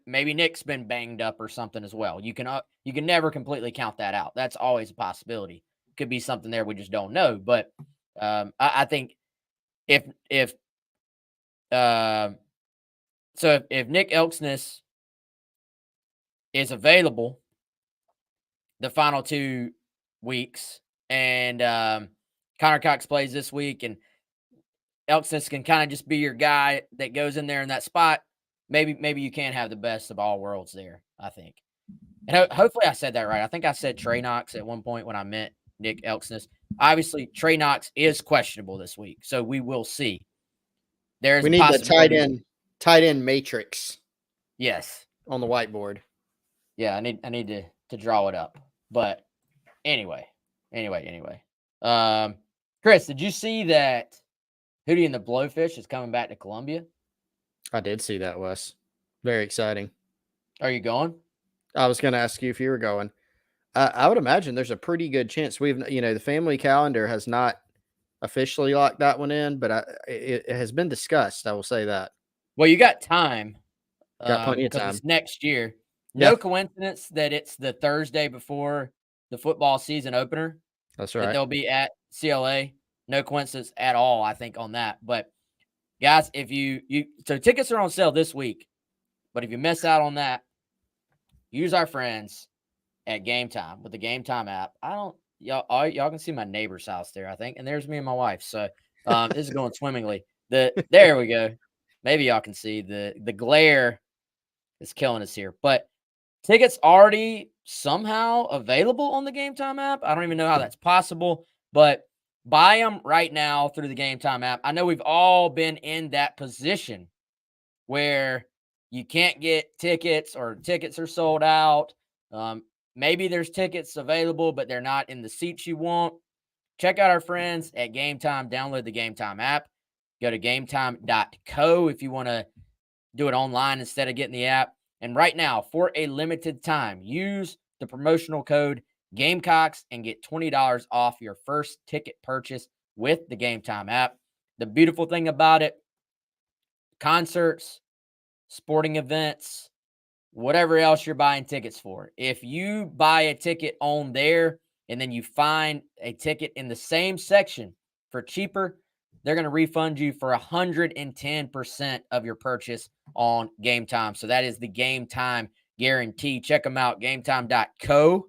maybe Nick's been banged up or something as well. You can never completely count that out. That's always a possibility. Could be something there we just don't know. But I think if Nick Elksnis is available the final 2 weeks, and Connor Cox plays this week, and Elksnis can kind of just be your guy that goes in there in that spot, maybe you can have the best of all worlds there, I think. And hopefully I said that right. I think I said Trey Knox at one point when I meant Nick Elksnis. Obviously, Trey Knox is questionable this week, so we will see. There's we a need the possibility. tight end matrix. Yes. On the whiteboard. Yeah, I need to draw it up. But anyway. Chris, did you see that Hootie and the Blowfish is coming back to Columbia? I did see that, Wes. Very exciting. Are you going? I was going to ask you if you were going. I would imagine there's a pretty good chance. The family calendar has not officially locked that one in, but it has been discussed. I will say that. Well, you got time. Got plenty of because time. it's next year. No coincidence that it's the Thursday before the football season opener. That's That right. they'll be at CLA. No coincidence at all, I think, on that. But guys, if so tickets are on sale this week. But if you miss out on that, use our friends at Game Time with the Game Time app. Y'all can see my neighbor's house there, I think, and there's me and my wife. So this is going swimmingly. There we go. Maybe y'all can see the glare is killing us here. But tickets already somehow available on the Game Time app. I don't even know how that's possible, but buy them right now through the Game Time app. I know we've all been in that position where you can't get tickets or tickets are sold out. Maybe there's tickets available, but they're not in the seats you want. Check out our friends at Game Time. Download the Game Time app. Go to gametime.co if you want to do it online instead of getting the app. And right now, for a limited time, use the promotional code Gamecocks and get $20 off your first ticket purchase with the Game Time app. The beautiful thing about it, concerts, sporting events, whatever else you're buying tickets for. If you buy a ticket on there and then you find a ticket in the same section for cheaper, they're going to refund you for 110% of your purchase on Game Time. So that is the Game Time guarantee. Check them out, gametime.co,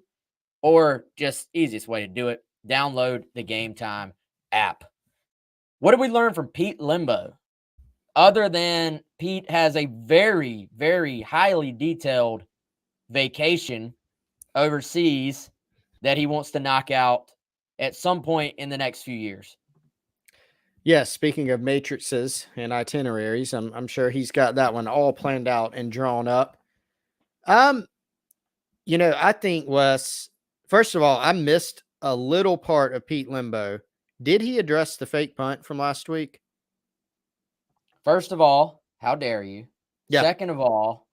or just easiest way to do it, download the Game Time app. What did we learn from Pete Limbo? Other than Pete has a very, very highly detailed vacation overseas that he wants to knock out at some point in the next few years. Yes, speaking of matrices and itineraries, I'm sure he's got that one all planned out and drawn up. I think, Wes, first of all, I missed a little part of Pete Limbo. Did he address the fake punt from last week? First of all, how dare you? Yeah. Second of all,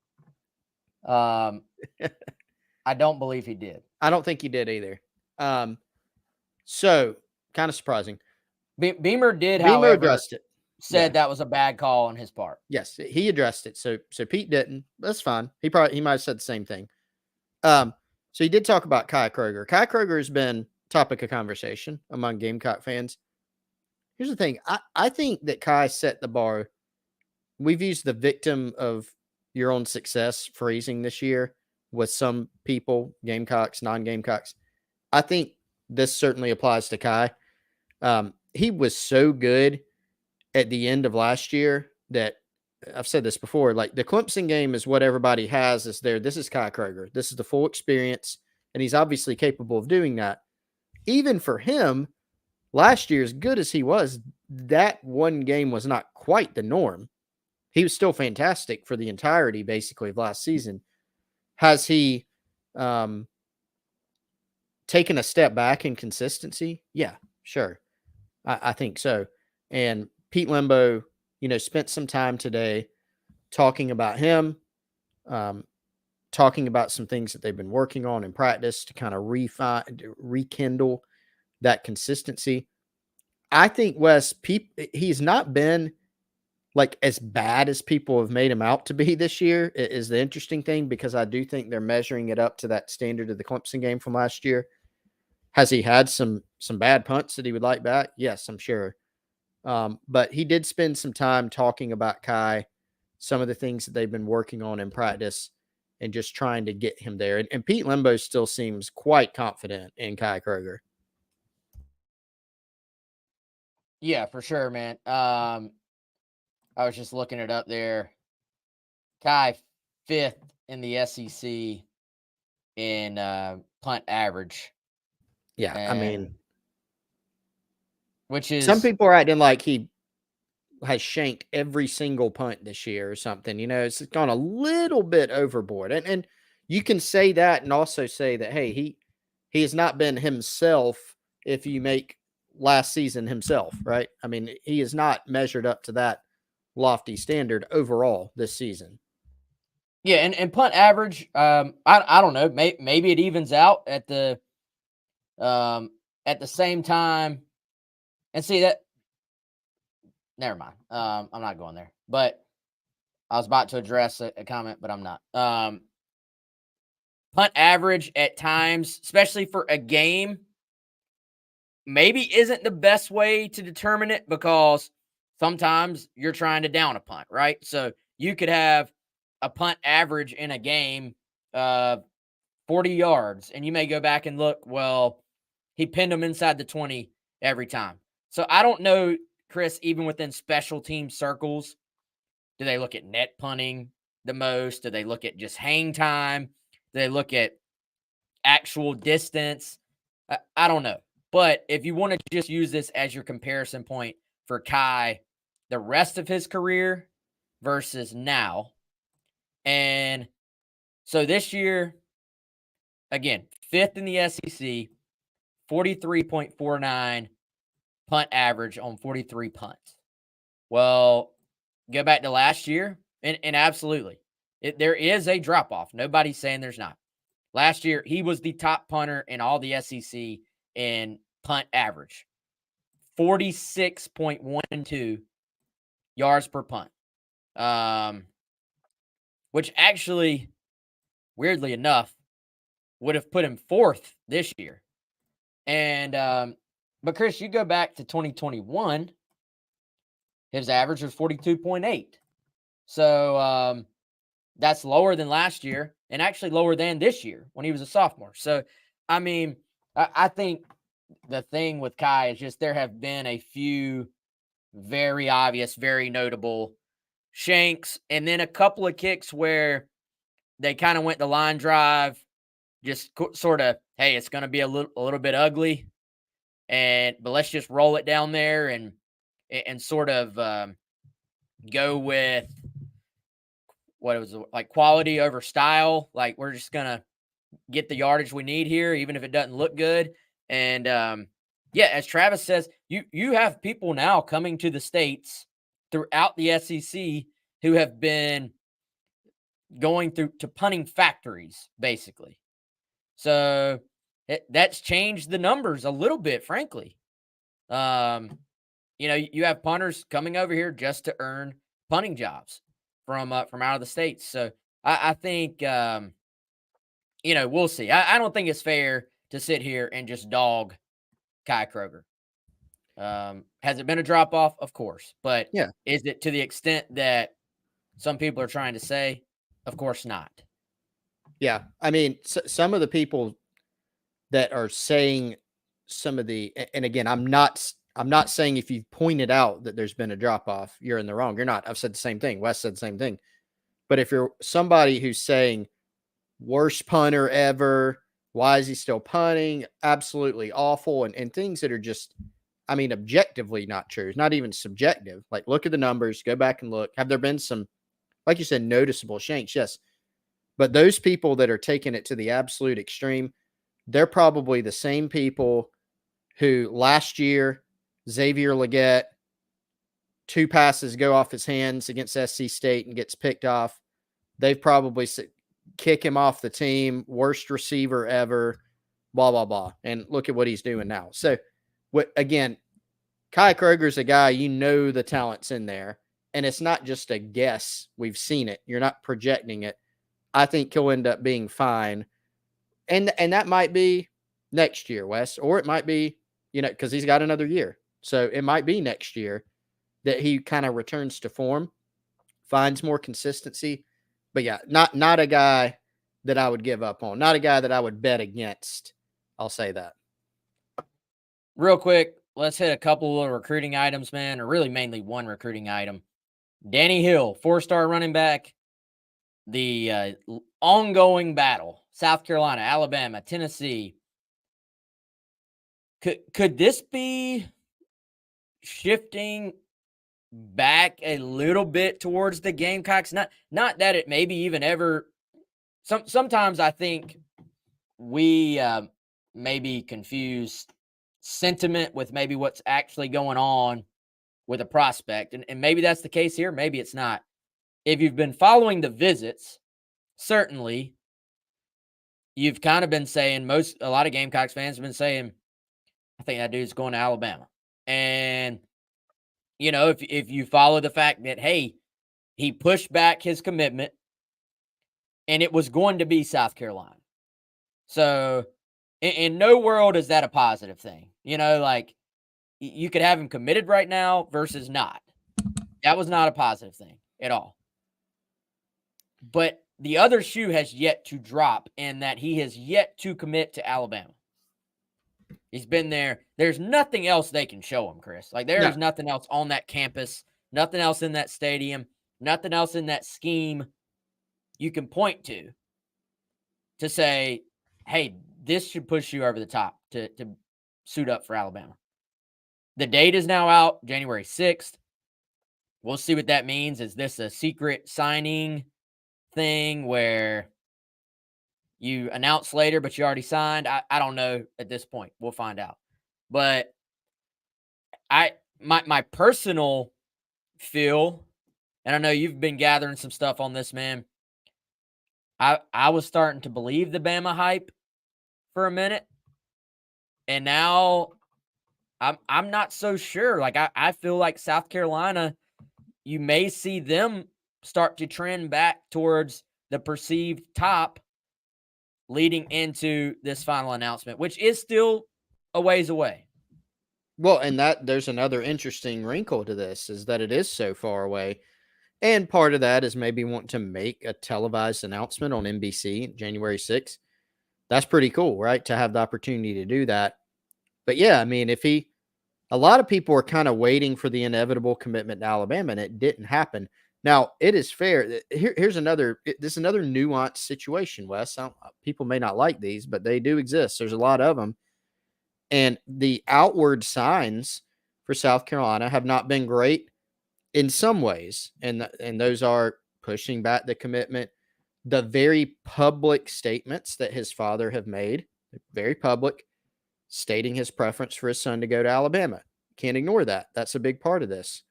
I don't believe he did. I don't think he did either. So kind of surprising. Beamer did, Beamer however, addressed it. Said that was a bad call on his part. Yes, he addressed it. So Pete didn't. That's fine. He might have said the same thing. So he did talk about Kai Kroger. Kai Kroger has been topic of conversation among Gamecock fans. Here's the thing. I think that Kai set the bar. We've used the victim of your own success phrasing this year with some people, Gamecocks, non-Gamecocks. I think this certainly applies to Kai. He was so good at the end of last year that I've said this before, like the Clemson game is what everybody has is there. This is Kai Kroger. This is the full experience. And he's obviously capable of doing that. Even for him, last year, as good as he was, that one game was not quite the norm. He was still fantastic for the entirety, basically, of last season. Has he taken a step back in consistency? Yeah, sure. I think so. And Pete Lembo, spent some time today talking about him, um, talking about some things that they've been working on in practice to kind of rekindle that consistency. I think Wes, he's not been like as bad as people have made him out to be this year. Is the interesting thing, because I do think they're measuring it up to that standard of the Clemson game from last year. Has he had some bad punts that he would like back? Yes, I'm sure. But he did spend some time talking about Kai, some of the things that they've been working on in practice, and just trying to get him there. And Pete Lembo still seems quite confident in Kai Kroger. Yeah, for sure, man. I was just looking it up there. Kai 5th in the SEC in punt average. Yeah, I mean, which is some people are acting like he has shanked every single punt this year or something. It's gone a little bit overboard. And you can say that and also say that, hey, he has not been himself if you make last season himself, right? I mean, he has not measured up to that lofty standard overall this season. Yeah, and punt average, I don't know, maybe it evens out at the same time. And see that, never mind. I'm not going there. But I was about to address a comment, but I'm not. Punt average at times, especially for a game, maybe isn't the best way to determine it, because sometimes you're trying to down a punt, right? So you could have a punt average in a game of 40 yards, and you may go back and look, well, he pinned them inside the 20 every time. So I don't know, Chris, even within special team circles, do they look at net punting the most? Do they look at just hang time? Do they look at actual distance? I don't know. But if you want to just use this as your comparison point for Kai, the rest of his career versus now. And so this year, again, 5th in the SEC, 43.49 punt average on 43 punts. Well, go back to last year, and absolutely, there is a drop off. Nobody's saying there's not. Last year, he was the top punter in all the SEC in punt average, 46.12 yards per punt, which actually, weirdly enough, would have put him 4th this year. And but Chris, you go back to 2021, his average was 42.8. So that's lower than last year, and actually lower than this year when he was a sophomore. So, I mean, I think the thing with Kai is just there have been a few very obvious, very notable shanks, and then a couple of kicks where they kind of went the line drive, just sort of, hey, it's going to be a little bit ugly, but let's just roll it down there and sort of go with what it was like, quality over style. Like, we're just gonna get the yardage we need here, even if it doesn't look good. And yeah, as Travis says, you have people now coming to the States throughout the SEC who have been going through to punting factories, basically. So that's changed the numbers a little bit, frankly. You have punters coming over here just to earn punting jobs from out of the States. So I think we'll see. I don't think it's fair to sit here and just dog Kai Kroger. Has it been a drop off? Of course. But Yeah. is it to the extent that some people are trying to say? Of course not. Yeah. I mean, some of the people that are saying some of the, and again, I'm not saying if you've pointed out that there's been a drop off, you're in the wrong. You're not. I've said the same thing. Wes said the same thing. But if you're somebody who's saying worst punter ever, why is he still punting? Absolutely awful. And things that are just, I mean, objectively not true. It's not even subjective. Like, look at the numbers, go back and look. Have there been some, like you said, noticeable shanks? Yes. But those people that are taking it to the absolute extreme, they're probably the same people who last year, Xavier Leggett, 2 passes go off his hands against SC State and gets picked off. They've probably kick him off the team, worst receiver ever, blah, blah, blah. And look at what he's doing now. So, again, Kai Kroger's a guy, the talent's in there. And it's not just a guess. We've seen it. You're not projecting it. I think he'll end up being fine. And that might be next year, Wes, or it might be, because he's got another year. So it might be next year that he kind of returns to form, finds more consistency. But yeah, not a guy that I would give up on, not a guy that I would bet against. I'll say that. Real quick, let's hit a couple of recruiting items, man, or really mainly one recruiting item. Danny Hill, 4-star running back. The ongoing battle, South Carolina, Alabama, Tennessee. Could this be shifting back a little bit towards the Gamecocks? Not that it maybe even ever. Sometimes I think we maybe confuse sentiment with maybe what's actually going on with a prospect, and maybe that's the case here. Maybe it's not. If you've been following the visits, certainly you've kind of been saying a lot of Gamecocks fans have been saying, I think that dude's going to Alabama. And, if you follow the fact that, hey, he pushed back his commitment and it was going to be South Carolina. So in no world is that a positive thing. You could have him committed right now versus not. That was not a positive thing at all. But the other shoe has yet to drop in that he has yet to commit to Alabama. He's been there. There's nothing else they can show him, Chris. There is nothing else on that campus, nothing else in that stadium, nothing else in that scheme you can point to say, hey, this should push you over the top to suit up for Alabama. The date is now out, January 6th. We'll see what that means. Is this a secret signing thing where you announce later, but you already signed? I don't know at this point. We'll find out. But my personal feel, and I know you've been gathering some stuff on this, man. I was starting to believe the Bama hype for a minute, and now I'm not so sure. I feel like South Carolina, you may see them start to trend back towards the perceived top leading into this final announcement, which is still a ways away. Well, and there's another interesting wrinkle to this, is that it is so far away. And part of that is maybe wanting to make a televised announcement on NBC January 6th. That's pretty cool, right? To have the opportunity to do that. But yeah, I mean, a lot of people are kind of waiting for the inevitable commitment to Alabama, and it didn't happen. Now, it is fair. This is another nuanced situation, Wes. People may not like these, but they do exist. There's a lot of them. And the outward signs for South Carolina have not been great in some ways. And those are pushing back the commitment, the very public statements that his father have made, very public, stating his preference for his son to go to Alabama. Can't ignore that. That's a big part of this.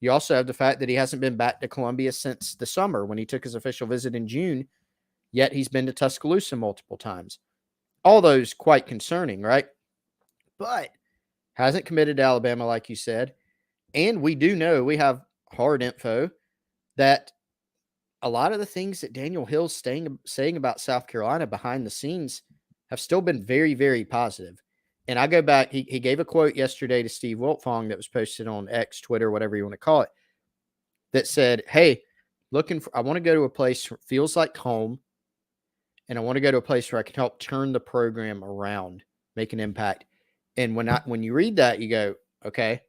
You also have the fact that he hasn't been back to Columbia since the summer when he took his official visit in June, yet he's been to Tuscaloosa multiple times. All those quite concerning, right? But hasn't committed to Alabama, like you said. And we do know, we have hard info that a lot of the things that Daniel Hill's saying about South Carolina behind the scenes have still been very, very positive. And I go back, he gave a quote yesterday to Steve Wiltfong that was posted on X, Twitter, whatever you want to call it, that said, hey, I want to go to a place that feels like home, and I want to go to a place where I can help turn the program around, make an impact. And when you read that, you go, okay,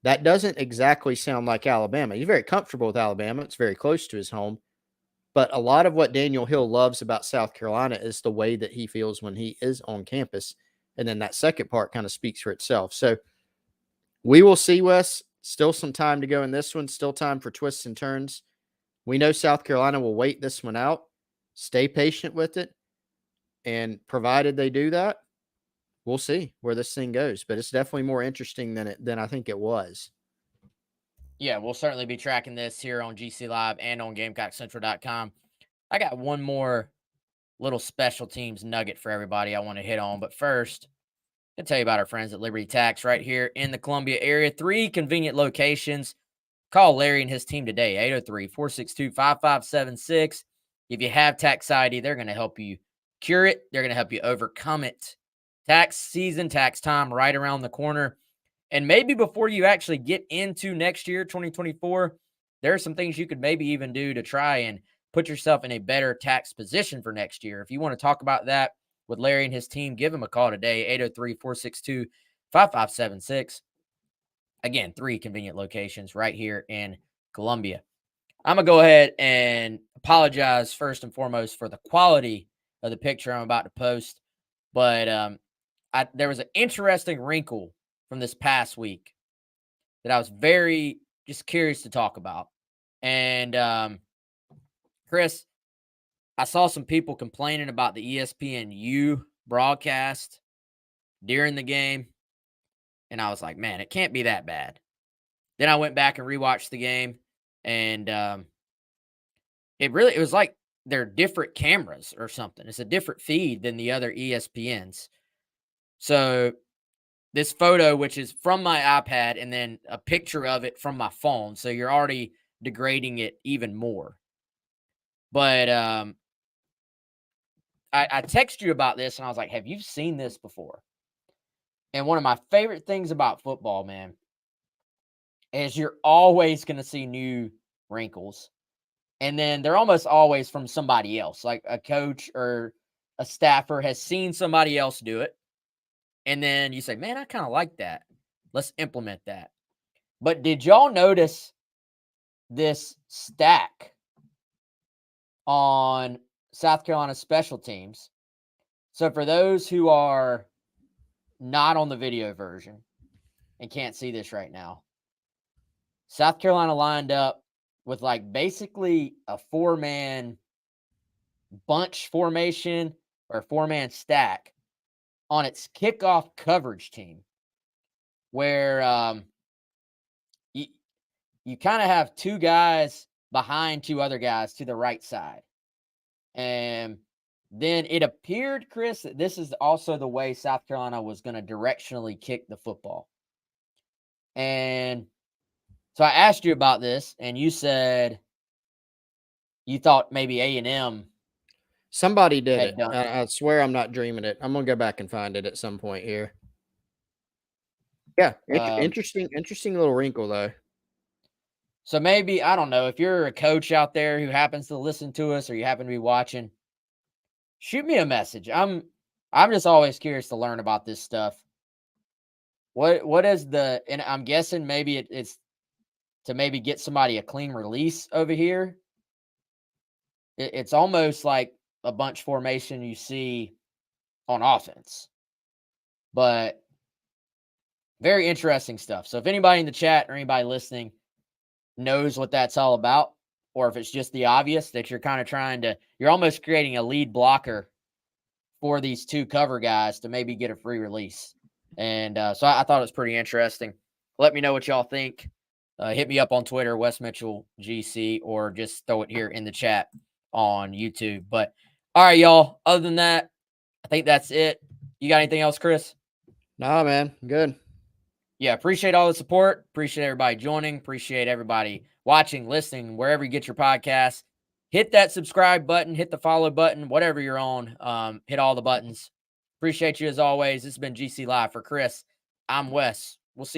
that doesn't exactly sound like Alabama. He's very comfortable with Alabama. It's very close to his home. But a lot of what Daniel Hill loves about South Carolina is the way that he feels when he is on campus. And then that second part kind of speaks for itself. So we will see, Wes. Still some time to go in this one. Still time for twists and turns. We know South Carolina will wait this one out. Stay patient with it. And provided they do that, we'll see where this thing goes. But it's definitely more interesting than I think it was. Yeah, we'll certainly be tracking this here on GC Live and on GamecockCentral.com. I got one more little special teams nugget for everybody I want to hit on. But first, I'll tell you about our friends at Liberty Tax right here in the Columbia area. 3 convenient locations. Call Larry and his team today, 803-462-5576. If you have tax ID, they're going to help you cure it. They're going to help you overcome it. Tax season, tax time right around the corner. And maybe before you actually get into next year, 2024, there are some things you could maybe even do to try and put yourself in a better tax position for next year. If you want to talk about that with Larry and his team, give him a call today, 803-462-5576. Again, 3 convenient locations right here in Columbia. I'm going to go ahead and apologize first and foremost for the quality of the picture I'm about to post. But there was an interesting wrinkle from this past week that I was very just curious to talk about. And Chris, I saw some people complaining about the ESPNU broadcast during the game. And I was like, man, it can't be that bad. Then I went back and rewatched the game, and it was like they're different cameras or something. It's a different feed than the other ESPNs. So this photo, which is from my iPad, and then a picture of it from my phone, so you're already degrading it even more. But I texted you about this, and I was like, have you seen this before? And one of my favorite things about football, man, is you're always going to see new wrinkles. And then they're almost always from somebody else, like a coach or a staffer has seen somebody else do it. And then you say, man, I kind of like that. Let's implement that. But did y'all notice this stack on South Carolina special teams? So for those who are not on the video version and can't see this right now, South Carolina lined up with like basically a 4-man bunch formation or 4-man stack on its kickoff coverage team, where you kind of have 2 guys behind 2 other guys to the right side. And then it appeared, Chris, that this is also the way South Carolina was going to directionally kick the football. And so I asked you about this, and you said you thought maybe A&M. Somebody did it. I swear I'm not dreaming it. I'm going to go back and find it at some point here. Yeah, interesting little wrinkle, though. So maybe, I don't know, if you're a coach out there who happens to listen to us or you happen to be watching, shoot me a message. I'm just always curious to learn about this stuff. What is and I'm guessing maybe it's to maybe get somebody a clean release over here. It's almost like a bunch formation you see on offense. But very interesting stuff. So if anybody in the chat or anybody listening knows what that's all about, or if it's just the obvious that you're kind of you're almost creating a lead blocker for these 2 cover guys to maybe get a free release. And so I thought it was pretty interesting. Let me know what y'all think. Hit me up on Twitter, Wes Mitchell GC, or just throw it here in the chat on YouTube. But all right, y'all. Other than that, I think that's it. You got anything else, Chris? Nah, man. Good. Yeah, appreciate all the support. Appreciate everybody joining. Appreciate everybody watching, listening, wherever you get your podcasts. Hit that subscribe button. Hit the follow button, whatever you're on. Hit all the buttons. Appreciate you as always. This has been GC Live. For Chris, I'm Wes. We'll see you.